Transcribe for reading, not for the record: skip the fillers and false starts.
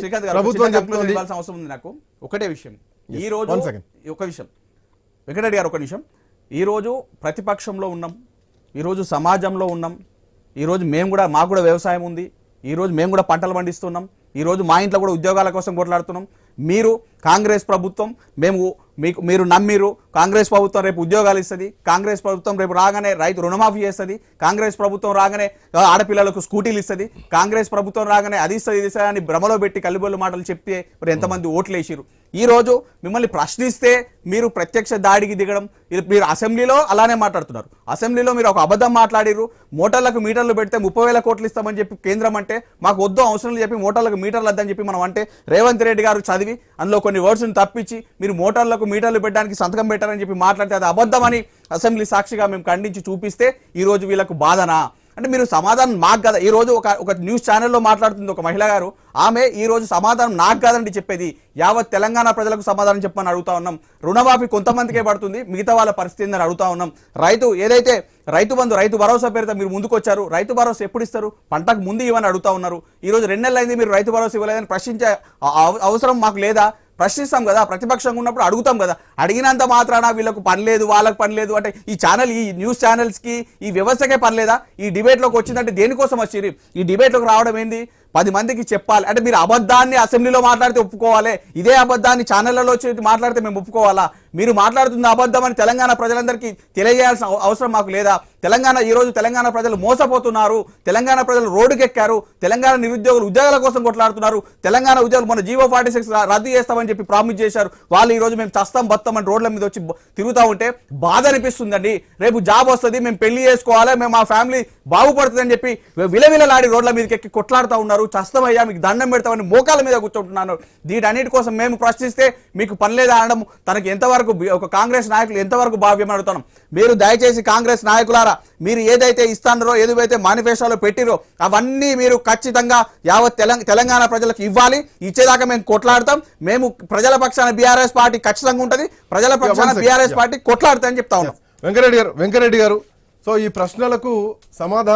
శ్రీకాంత్ గారు అవసరం ఉంది నాకు ఒకటే విషయం. ఈ రోజు ఒక విషయం వెంకటరెడ్డి గారు, ఒక నిమిషం. ఈ రోజు ప్రతిపక్షంలో ఉన్నాం, ఈ రోజు సమాజంలో ఉన్నాం, ఈ రోజు మేము కూడా, మాకు కూడా వ్యవసాయం ఉంది, ఈ రోజు మేము కూడా పంటలు పండిస్తున్నాం, ఈ రోజు మా ఇంట్లో కూడా ఉద్యోగాల కోసం కొట్లాడుతున్నాం. మీరు కాంగ్రెస్ ప్రభుత్వం, మీరు నమ్మిరు కాంగ్రెస్ ప్రభుత్వం రేపు ఉద్యోగాలు ఇస్తుంది, కాంగ్రెస్ ప్రభుత్వం రేపు రాగానే రైతు రుణమాఫీ చేస్తుంది, కాంగ్రెస్ ప్రభుత్వం రాగానే ఆడపిల్లలకు స్కూటీలు ఇస్తుంది, కాంగ్రెస్ ప్రభుత్వం రాగానే అది ఇస్తుంది ఇది ఇస్తుంది అని భ్రమలో పెట్టి కల్లిబొల్లు మాటలు చెప్తే మరి ఎంతమంది ఓట్లు వేసిరు. ఈ రోజు మిమ్మల్ని ప్రశ్నిస్తే మీరు ప్రత్యక్ష దాడికి దిగడం, మీరు అసెంబ్లీలో అలానే మాట్లాడుతున్నారు. అసెంబ్లీలో మీరు ఒక అబద్ధం మాట్లాడిరు. మోటార్లకు మీటర్లు పెడితే 30,000 కోట్లు ఇస్తామని చెప్పి కేంద్రం అంటే మాకు వద్దు అవసరం చెప్పి మోటార్లకు మీటర్లు వద్దని చెప్పి మనం అంటే రేవంత్ రెడ్డి గారు చదివి అందులో కొన్ని వర్డ్స్ని తప్పించి మీరు మోటార్లకు మీటర్లు పెట్టడానికి సంతకం పెట్టారని చెప్పి మాట్లాడితే అది అబద్ధమని అసెంబ్లీ సాక్షిగా మేము ఖండించి చూపిస్తే ఈ రోజు వీళ్ళకు బాధనా అంటే మీరు సమాధానం నాకు కదా. ఈ రోజు ఒక న్యూస్ ఛానల్లో మాట్లాడుతుంది ఒక మహిళ గారు, ఆమె ఈ రోజు సమాధానం నాకు కాదండి చెప్పేది, యావత్ తెలంగాణ ప్రజలకు సమాధానం చెప్పమని అడుగుతా ఉన్నాం. రుణమాఫీ కొంతమందికే పడుతుంది, మిగతా వాళ్ళ పరిస్థితి అని అడుగుతా ఉన్నాం. ఏదైతే రైతు బంధు, రైతు భరోసా పేరుతో మీరు ముందుకు వచ్చారు, రైతు భరోసా ఎప్పుడు ఇస్తారు, పంటకు ముందు ఇవ్వని అడుగుతా ఉన్నారు. ఈ రోజు 2 నెలలు అయింది మీరు రైతు భరోసా ఇవ్వలేదని ప్రశ్నించే అవసరం మాకు లేదా? ప్రశ్నిస్తాం కదా, ప్రతిపక్షంగా ఉన్నప్పుడు అడుగుతాం కదా. అడిగినంత మాత్రాన వీళ్ళకు పని లేదు, వాళ్ళకు పని లేదు అంటే ఈ న్యూస్ ఛానల్స్కి ఈ వ్యవస్థకే పని లేదా? ఈ డిబేట్లోకి వచ్చిందంటే దేనికోసం వచ్చి ఈ డిబేట్లోకి రావడం ఏంది? 10 మందికి చెప్పాలి అంటే మీరు అబద్ధాన్ని అసెంబ్లీలో మాట్లాడితే ఒప్పుకోవాలి, ఇదే అబద్ధాన్ని ఛానళ్లలో వచ్చి మాట్లాడితే మేము ఒప్పుకోవాలా? మీరు మాట్లాడుతున్న అబద్ధం అని తెలంగాణ ప్రజలందరికీ తెలియజేయాల్సిన అవసరం మాకు లేదా? ఈరోజు తెలంగాణ ప్రజలు మోసపోతున్నారు, తెలంగాణ ప్రజలు రోడ్డుకెక్కారు, తెలంగాణ నిరుద్యోగులు ఉద్యోగాల కోసం కొట్లాడుతున్నారు, తెలంగాణ ఉద్యోగులు మన జీవో 46 రద్దు చేస్తామని చెప్పి ప్రామిస్ చేశారు. వాళ్ళు ఈ రోజు మేము చస్తాం బస్తామని రోడ్ల మీద వచ్చి తిరుగుతూ ఉంటే బాధ అనిపిస్తుందండి. రేపు జాబ్ వస్తుంది, మేము పెళ్లి చేసుకోవాలి, మేము మా ఫ్యామిలీ బాగుపడుతుందని చెప్పి విలవిలలాడి రోడ్ల మీదకి ఎక్కి కొట్లాడుతూ ఉన్నారు. చస్తమయ్యా మీకు దండం పెడతామని మోకాల మీద కూర్చుంటున్నాను. వీటన్నిటి కోసం మేము ప్రశ్నిస్తే మీకు పని లేదా అనడం తనకి ఎంతవరకు, ఒక కాంగ్రెస్ నాయకులు ఎంతవరకు భావ్యం అడుగుతున్నాం. మీరు దయచేసి కాంగ్రెస్ నాయకులారా, మీరు ఏదైతే ఇస్తారో, ఏదైతే మేనిఫెస్టోలో పెట్టిరో అవన్నీ మీరు ఖచ్చితంగా యావత్ తెలంగాణ ప్రజలకు ఇవ్వాలి. ఇచ్చేదాకా మేము కొట్లాడతాం. మేము ప్రజల పక్షాన బీఆర్ఎస్ పార్టీ ఖచ్చితంగా ఉంటుంది, ప్రజల పక్షాన బీఆర్ఎస్ పార్టీ కొట్లాడుతామని చెప్తా ఉన్నాం. వెంకరెడ్డి గారు, సో ఈ ప్రశ్నలకు సమాధానం